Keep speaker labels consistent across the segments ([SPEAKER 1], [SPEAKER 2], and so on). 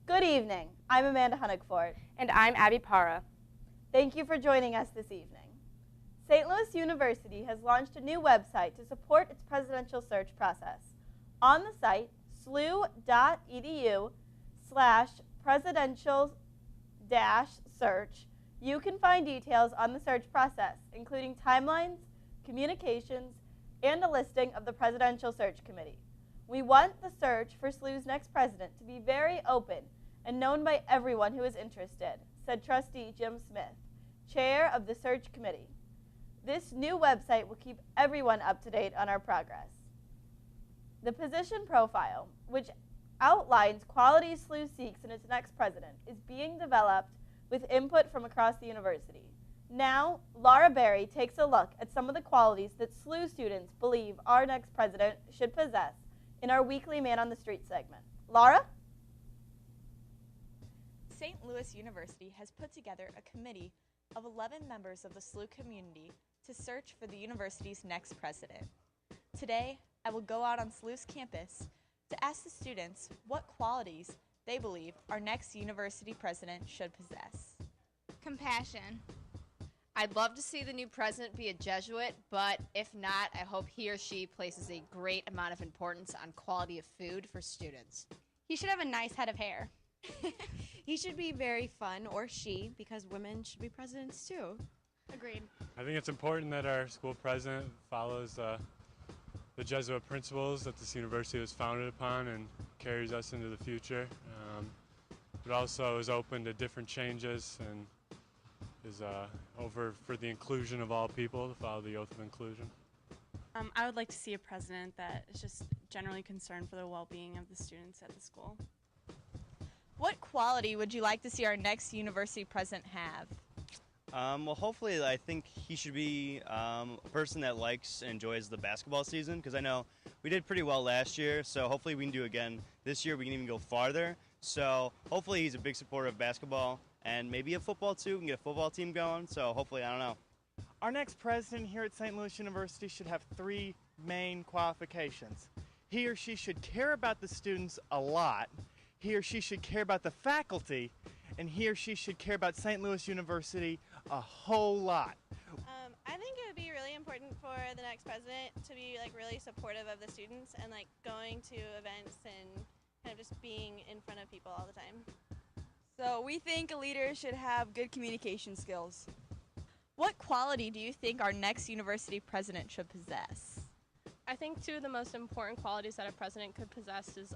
[SPEAKER 1] Good evening. I'm Amanda Honigfort.
[SPEAKER 2] And I'm Abby Para.
[SPEAKER 1] Thank you for joining us this evening. St. Louis University has launched a new website to support its presidential search process. On the site, SLU-TV/presidential-search, you can find details on the search process, including timelines, communications, and a listing of the Presidential Search Committee. We want the search for SLU's next president to be very open and known by everyone who is interested, said Trustee Jim Smith, chair of the search committee. This new website will keep everyone up to date on our progress. The position profile, which outlines qualities SLU seeks in its next president, is being developed with input from across the university. Now, Laura Berry takes a look at some of the qualities that SLU students believe our next president should possess in our weekly Man on the Street segment. Laura?
[SPEAKER 3] St. Louis University has put together a committee of 11 members of the SLU community to search for the university's next president. Today, I will go out on SLU's campus to ask the students what qualities they believe our next university president should possess.
[SPEAKER 4] Compassion. I'd love to see the new president be a Jesuit, but if not, I hope he or she places a great amount of importance on quality of food for students.
[SPEAKER 5] He should have a nice head of hair.
[SPEAKER 6] He should be very fun, or she, because women should be presidents too.
[SPEAKER 5] Agreed.
[SPEAKER 7] I think it's important that our school president follows the Jesuit principles that this university was founded upon and carries us into the future. But also is open to different changes and is over for the inclusion of all people, to follow the oath of inclusion.
[SPEAKER 8] I would like to see a president that is just generally concerned for the well-being of the students at the school.
[SPEAKER 3] What quality would you like to see our next university president have?
[SPEAKER 9] Well, hopefully, I think he should be a person that likes and enjoys the basketball season, because I know we did pretty well last year, so hopefully we can do again this year. We can even go farther. So hopefully he's a big supporter of basketball and maybe a football too. We can get a football team going. So hopefully, I don't know.
[SPEAKER 10] Our next president here at St. Louis University should have 3 main qualifications. He or she should care about the students a lot. He or she should care about the faculty, and he or she should care about St. Louis University a whole lot.
[SPEAKER 11] I think it would be really important for the next president to be really supportive of the students and going to events and kind of just being in front of people all the time.
[SPEAKER 12] So we think a leader should have good communication skills.
[SPEAKER 3] What quality do you think our next university president should possess?
[SPEAKER 13] I think 2 of the most important qualities that a president could possess is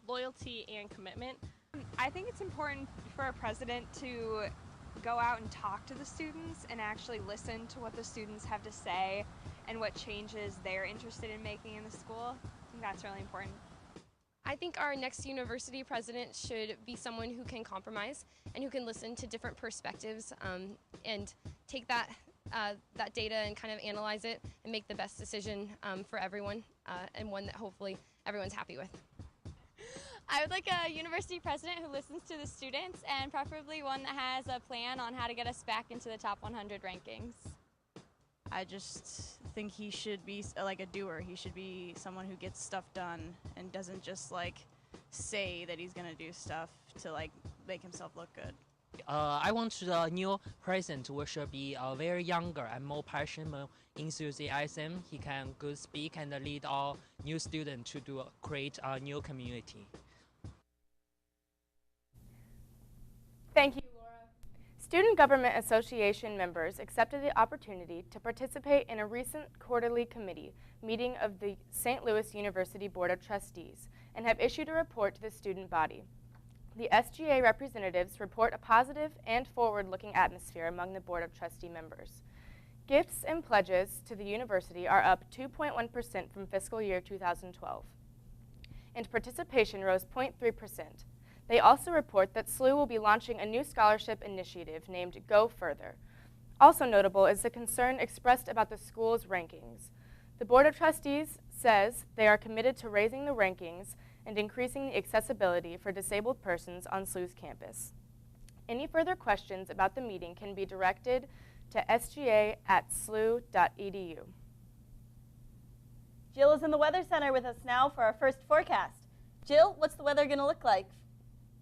[SPEAKER 13] loyalty and commitment.
[SPEAKER 2] I think it's important for a president to go out and talk to the students and actually listen to what the students have to say and what changes they're interested in making in the school. I think that's really important.
[SPEAKER 13] I think our next university president should be someone who can compromise and who can listen to different perspectives and take that data and kind of analyze it and make the best decision for everyone and one that hopefully everyone's happy with.
[SPEAKER 14] I would like a university president who listens to the students and preferably one that has a plan on how to get us back into the top 100 rankings.
[SPEAKER 8] I just think he should be like a doer. He should be someone who gets stuff done and doesn't just say that he's gonna do stuff to make himself look good.
[SPEAKER 15] I want the new president should be very younger and more passionate, more enthusiasm. He can good speak and lead all new students to create a new community.
[SPEAKER 2] Thank you, Laura. Student Government Association members accepted the opportunity to participate in a recent quarterly committee meeting of the St. Louis University Board of Trustees and have issued a report to the student body. The SGA representatives report a positive and forward-looking atmosphere among the Board of Trustee members. Gifts and pledges to the university are up 2.1% from fiscal year 2012, and participation rose 0.3%. They also report that SLU will be launching a new scholarship initiative named Go Further. Also notable is the concern expressed about the school's rankings. The Board of Trustees says they are committed to raising the rankings and increasing the accessibility for disabled persons on SLU's campus. Any further questions about the meeting can be directed to sga@slu.edu.
[SPEAKER 1] Jill is in the Weather Center with us now for our first forecast. Jill, what's the weather going to look like?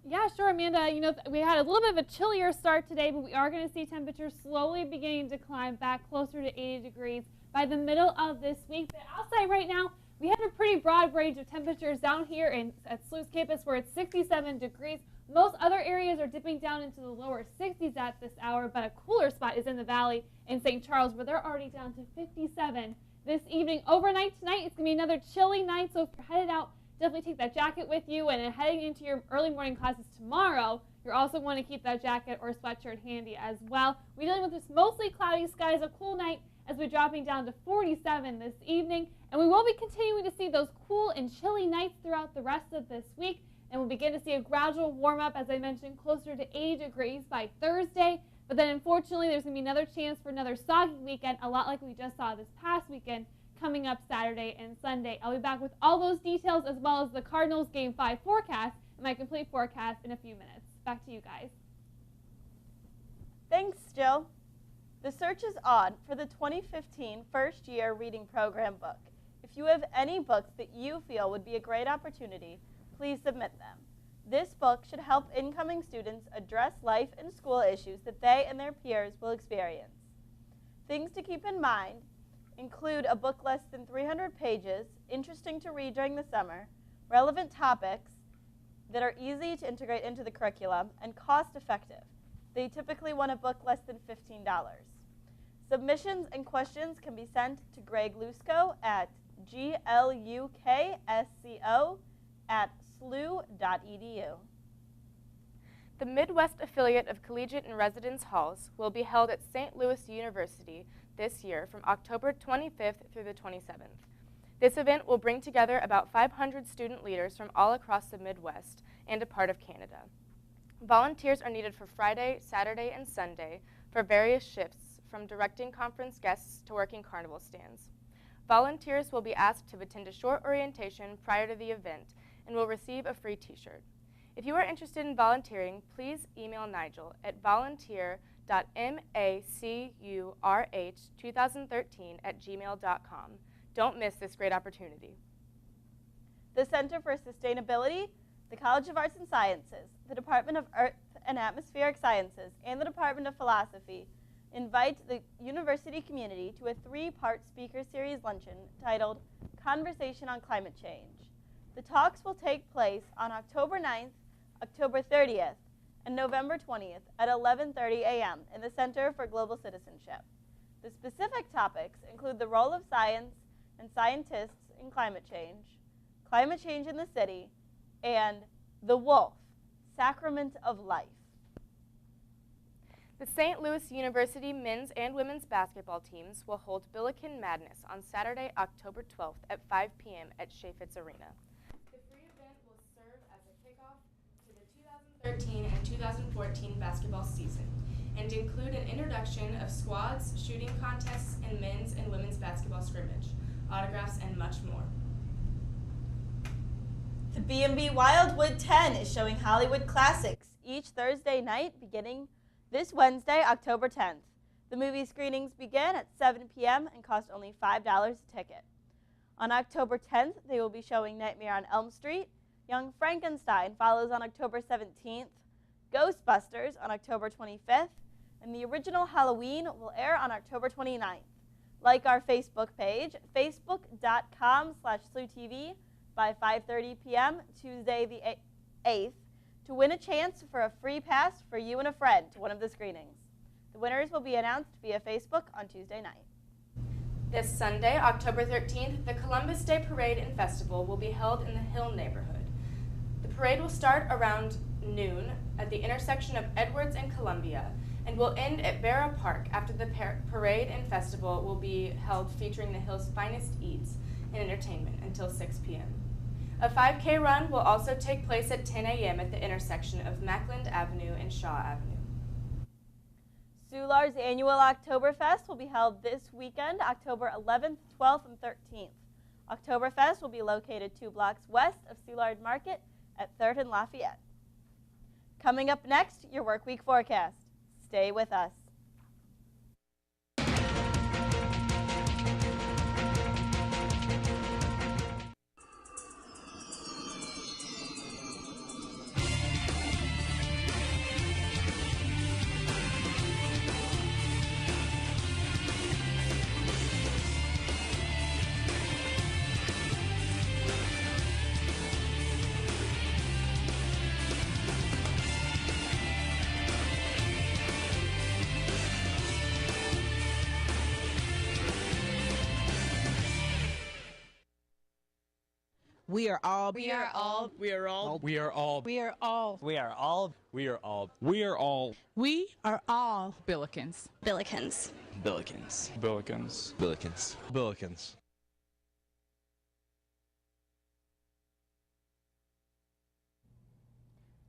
[SPEAKER 16] Yeah, sure, Amanda. You know, we had a little bit of a chillier start today, but we are going to see temperatures slowly beginning to climb back closer to 80 degrees by the middle of this week. But outside right now, we have a pretty broad range of temperatures down here at SLU's campus where it's 67 degrees. Most other areas are dipping down into the lower 60s at this hour, but a cooler spot is in the valley in St. Charles where they're already down to 57 this evening. Overnight tonight, it's going to be another chilly night, so if you're headed out, definitely take that jacket with you, and then heading into your early morning classes tomorrow, you're also going to keep that jacket or sweatshirt handy as well. We're dealing with this mostly cloudy skies, a cool night as we're dropping down to 47 this evening, and we will be continuing to see those cool and chilly nights throughout the rest of this week, and we'll begin to see a gradual warm up, as I mentioned, closer to 80 degrees by Thursday, but then unfortunately there's going to be another chance for another soggy weekend, a lot like we just saw this past weekend, coming up Saturday and Sunday. I'll be back with all those details as well as the Cardinals Game 5 forecast and my complete forecast in a few minutes. Back to you guys.
[SPEAKER 1] Thanks, Jill. The search is on for the 2015 First Year Reading Program book. If you have any books that you feel would be a great opportunity, please submit them. This book should help incoming students address life and school issues that they and their peers will experience. Things to keep in mind include a book less than 300 pages, interesting to read during the summer, relevant topics that are easy to integrate into the curriculum, and cost-effective. They typically want a book less than $15. Submissions and questions can be sent to Greg Lusko at glukSco@slu.edu.
[SPEAKER 2] The Midwest affiliate of Collegiate and Residence Halls will be held at St. Louis University this year from October 25th through the 27th. This event will bring together about 500 student leaders from all across the Midwest and a part of Canada. Volunteers are needed for Friday, Saturday, and Sunday for various shifts, from directing conference guests to working carnival stands. Volunteers will be asked to attend a short orientation prior to the event and will receive a free t-shirt. If you are interested in volunteering, please email Nigel at volunteer.macurh2013@gmail.com. Don't miss this great opportunity.
[SPEAKER 1] The Center for Sustainability, the College of Arts and Sciences, the Department of Earth and Atmospheric Sciences, and the Department of Philosophy invite the university community to a 3-part speaker series luncheon titled Conversation on Climate Change. The talks will take place on October 9th, October 30th, and November 20th at 11:30 a.m. in the Center for Global Citizenship. The specific topics include the role of science and scientists in climate change in the city, and the wolf, sacrament of life.
[SPEAKER 2] The St. Louis University men's and women's basketball teams will hold Billiken Madness on Saturday, October 12th at 5 p.m. at Chaifetz Arena. The free event will serve as a kickoff to the 2013 and 2014 basketball season and include an introduction of squads, shooting contests, and men's and women's basketball scrimmage, autographs, and much more.
[SPEAKER 1] The B&B Wildwood 10 is showing Hollywood classics each Thursday night beginning this Wednesday, October 10th. The movie screenings begin at 7 p.m. and cost only $5 a ticket. On October 10th, they will be showing Nightmare on Elm Street. Young Frankenstein follows on October 17th. Ghostbusters on October 25th. And the original Halloween will air on October 29th. Like our Facebook page, facebook.com/SLU-TV by 5:30 p.m. Tuesday the 8th. To win a chance for a free pass for you and a friend to one of the screenings. The winners will be announced via Facebook on Tuesday night.
[SPEAKER 2] This Sunday, October 13th, the Columbus Day Parade and Festival will be held in the Hill neighborhood. The parade will start around noon at the intersection of Edwards and Columbia and will end at Barra Park after the parade and festival will be held featuring the Hill's finest eats and entertainment until 6 p.m. A 5K run will also take place at 10 a.m. at the intersection of Mackland Avenue and Shaw Avenue.
[SPEAKER 1] Soular's annual Oktoberfest will be held this weekend, October 11th, 12th, and 13th. Oktoberfest will be located 2 blocks west of Soulard Market at 3rd and Lafayette. Coming up next, your work week forecast. Stay with us.
[SPEAKER 17] We are all.
[SPEAKER 12] We are all.
[SPEAKER 17] We are all.
[SPEAKER 18] We are all.
[SPEAKER 17] We are all.
[SPEAKER 18] We are all. We are all. We are all.
[SPEAKER 17] We are all.
[SPEAKER 12] Billikens.
[SPEAKER 14] Billikens.
[SPEAKER 18] Billikens.
[SPEAKER 19] Billikens.
[SPEAKER 18] Billikens.
[SPEAKER 19] Billikens.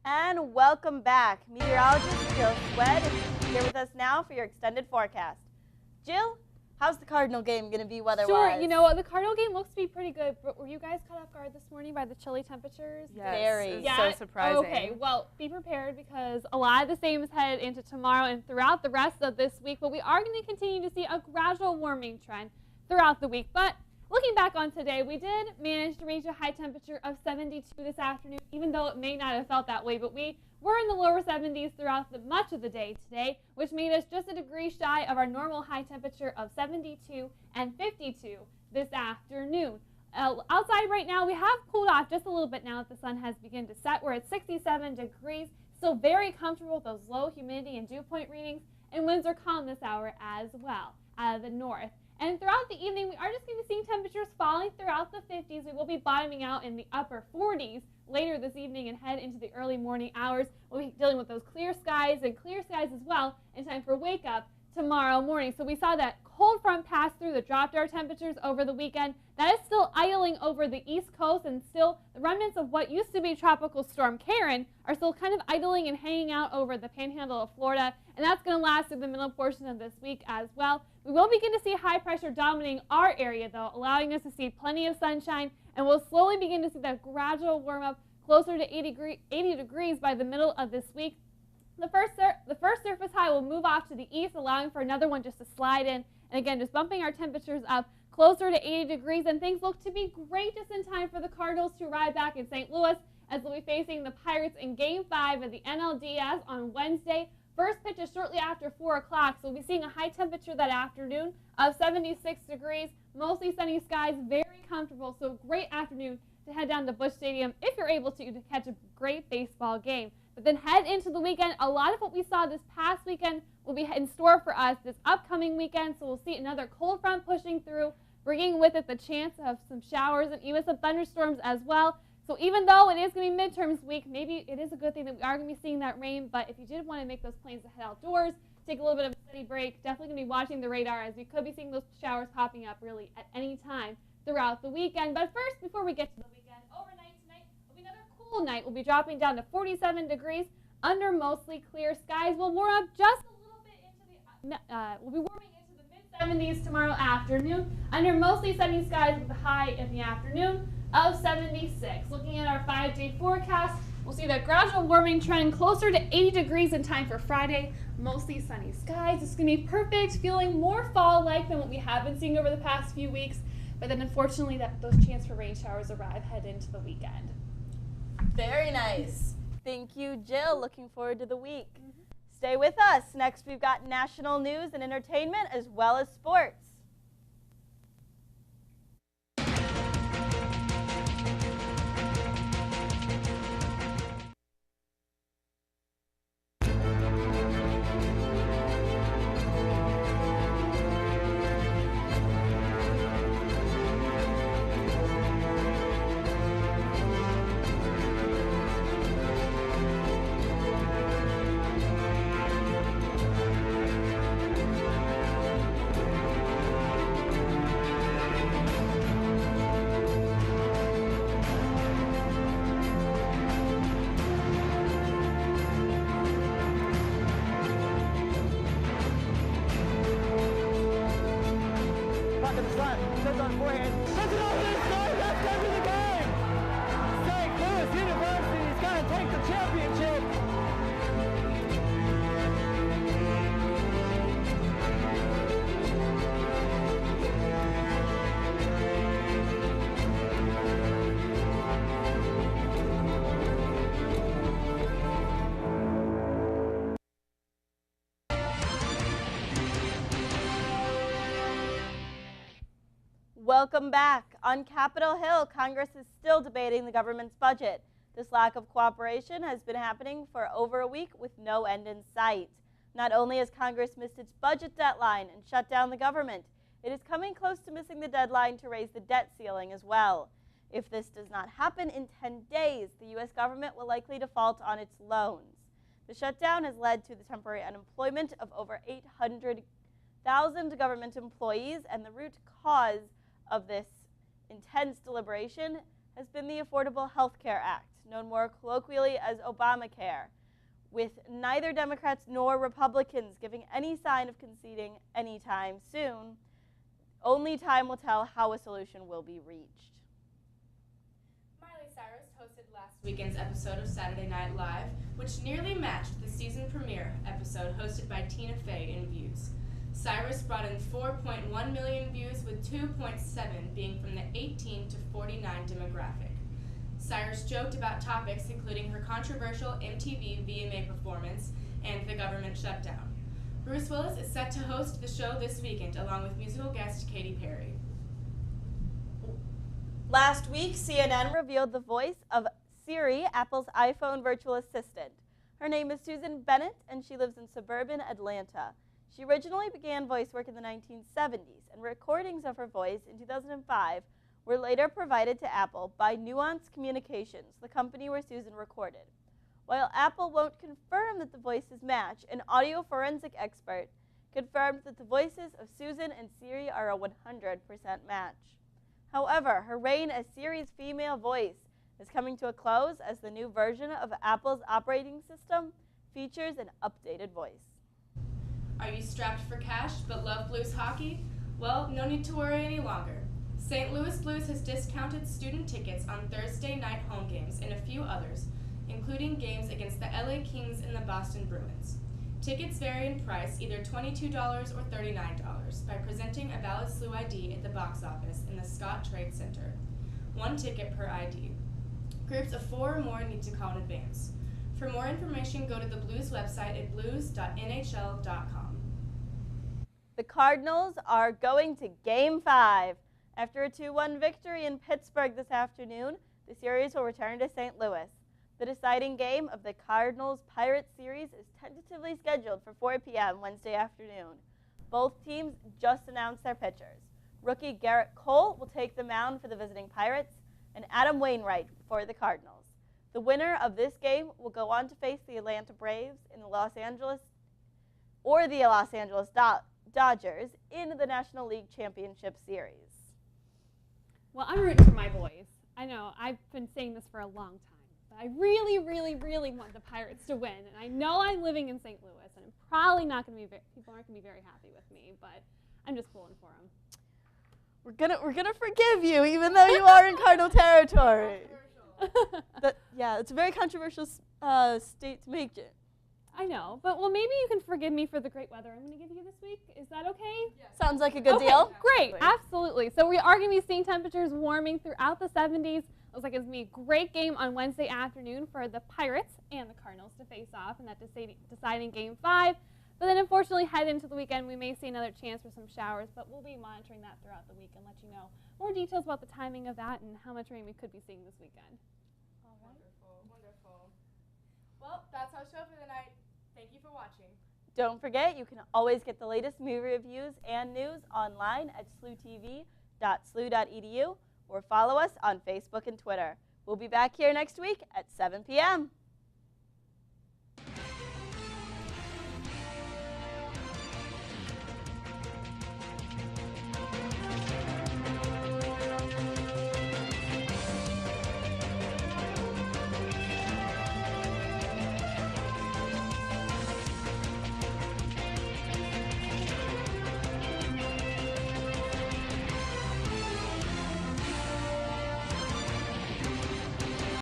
[SPEAKER 1] And welcome back. Meteorologist Jill Swed is here with us now for your extended forecast. Jill, how's the Cardinal game going to be weather-wise?
[SPEAKER 16] Sure, you know what, the Cardinal game looks to be pretty good, but were you guys caught off guard this morning by the chilly temperatures?
[SPEAKER 2] Yes,
[SPEAKER 1] Very.
[SPEAKER 2] so surprising.
[SPEAKER 16] Okay, well, be prepared because a lot of the same is headed into tomorrow and throughout the rest of this week, but we are going to continue to see a gradual warming trend throughout the week. But looking back on today, we did manage to reach a high temperature of 72 this afternoon, even though it may not have felt that way, but we were in the lower 70s throughout much of the day today, which made us just a degree shy of our normal high temperature of 72 and 52 this afternoon. Outside right now, we have cooled off just a little bit now that the sun has begun to set. We're at 67 degrees, still very comfortable with those low humidity and dew point readings, and winds are calm this hour as well out of the north. And throughout the evening, we are just going to be seeing temperatures falling throughout the 50s. We will be bottoming out in the upper 40s later this evening and head into the early morning hours. We'll be dealing with those clear skies as well in time for wake up tomorrow morning. So we saw that cold front pass through that dropped our temperatures over the weekend. That is still idling over the East Coast, and still the remnants of what used to be Tropical Storm Karen are still kind of idling and hanging out over the panhandle of Florida, and that's going to last through the middle portion of this week as well. We will begin to see high pressure dominating our area, though, allowing us to see plenty of sunshine, and we'll slowly begin to see that gradual warm up closer to 80 degrees by the middle of this week. The first surface high will move off to the east, allowing for another one just to slide in, and again, just bumping our temperatures up closer to 80 degrees, and things look to be great just in time for the Cardinals to arrive back in St. Louis as they'll be facing the Pirates in Game 5 of the NLDS on Wednesday. First pitch is shortly after 4 o'clock, so we'll be seeing a high temperature that afternoon of 76 degrees, mostly sunny skies, very comfortable, so great afternoon to head down to Busch Stadium if you're able to catch a great baseball game. But then head into the weekend, a lot of what we saw this past weekend will be in store for us this upcoming weekend, so we'll see another cold front pushing through, bringing with it the chance of some showers and even some thunderstorms as well. So even though it is going to be midterms week, maybe it is a good thing that we are going to be seeing that rain, but if you did want to make those plans to head outdoors, take a little bit of a steady break, definitely going to be watching the radar as we could be seeing those showers popping up really at any time throughout the weekend. But first, before we get to the weekend, overnight tonight will be another cool night. We'll be dropping down to 47 degrees under mostly clear skies. We'll warm up just a little bit into the, we'll be warming into the mid-70s tomorrow afternoon under mostly sunny skies with a high in the afternoon of 76. Looking at our 5-day forecast, we'll see that gradual warming trend closer to 80 degrees in time for Friday. Mostly sunny skies. It's going to be perfect, feeling more fall-like than what we have been seeing over the past few weeks. But then unfortunately, those chance for rain showers arrive head into the weekend.
[SPEAKER 1] Very nice. Thank you, Jill. Looking forward to the week. Stay with us. Next, we've got national news and entertainment as well as sports. Welcome back. On Capitol Hill, Congress is still debating the government's budget. This lack of cooperation has been happening for over a week with no end in sight. Not only has Congress missed its budget deadline and shut down the government, it is coming close to missing the deadline to raise the debt ceiling as well. If this does not happen in 10 days, the U.S. government will likely default on its loans. The shutdown has led to the temporary unemployment of over 800,000 government employees, and the root cause of this intense deliberation has been the Affordable Health Care Act, known more colloquially as Obamacare, with neither Democrats nor Republicans giving any sign of conceding anytime soon. Only time will tell how a solution will be reached.
[SPEAKER 2] Miley Cyrus hosted last weekend's episode of Saturday Night Live, which nearly matched the season premiere episode hosted by Tina Fey in views. Cyrus brought in 4.1 million views, with 2.7 being from the 18 to 49 demographic. Cyrus joked about topics including her controversial MTV VMA performance and the government shutdown. Bruce Willis is set to host the show this weekend, along with musical guest Katy Perry.
[SPEAKER 1] Last week, CNN revealed the voice of Siri, Apple's iPhone virtual assistant. Her name is Susan Bennett, and she lives in suburban Atlanta. She originally began voice work in the 1970s, and recordings of her voice in 2005 were later provided to Apple by Nuance Communications, the company where Susan recorded. While Apple won't confirm that the voices match, an audio forensic expert confirmed that the voices of Susan and Siri are a 100% match. However, her reign as Siri's female voice is coming to a close as the new version of Apple's operating system features an updated voice.
[SPEAKER 2] Are you strapped for cash but love Blues hockey? Well, no need to worry any longer. St. Louis Blues has discounted student tickets on Thursday night home games and a few others, including games against the LA Kings and the Boston Bruins. Tickets vary in price, either $22 or $39, by presenting a valid SLU ID at the box office in the Scott Trade Center. 1 ticket per ID. Groups of 4 or more need to call in advance. For more information, go to the Blues website at blues.nhl.com.
[SPEAKER 1] The Cardinals are going to Game 5. After a 2-1 victory in Pittsburgh this afternoon, the series will return to St. Louis. The deciding game of the Cardinals-Pirates series is tentatively scheduled for 4 p.m. Wednesday afternoon. Both teams just announced their pitchers. Rookie Garrett Cole will take the mound for the visiting Pirates, and Adam Wainwright for the Cardinals. The winner of this game will go on to face the Atlanta Braves in the Los Angeles Dodgers in the National League Championship Series.
[SPEAKER 16] Well, I'm rooting for my boys. I know, I've been saying this for a long time, but I really, really, really want the Pirates to win. And I know I'm living in St. Louis, and I'm probably not going to be, people aren't going to be very happy with me, but I'm just pulling for them.
[SPEAKER 1] We're gonna forgive you, even though you are in Cardinal territory. Yeah, it's a very controversial state to make it.
[SPEAKER 16] I know, but well, maybe you can forgive me for the great weather I'm going to give you this week. Is that okay?
[SPEAKER 1] Yeah. Sounds like a good deal.
[SPEAKER 16] Great, absolutely. So we are going to be seeing temperatures warming throughout the 70s. Looks like it's going to be a great game on Wednesday afternoon for the Pirates and the Cardinals to face off in that deciding Game 5. But then unfortunately, head into the weekend, we may see another chance for some showers, but we'll be monitoring that throughout the week and let you know more details about the timing of that and how much rain we could be seeing this weekend.
[SPEAKER 2] All right. Wonderful, wonderful. Well, that's our show for the night. Thank you for watching.
[SPEAKER 1] Don't forget, you can always get the latest movie reviews and news online at SLU-TV.slu.edu or follow us on Facebook and Twitter. We'll be back here next week at 7 p.m.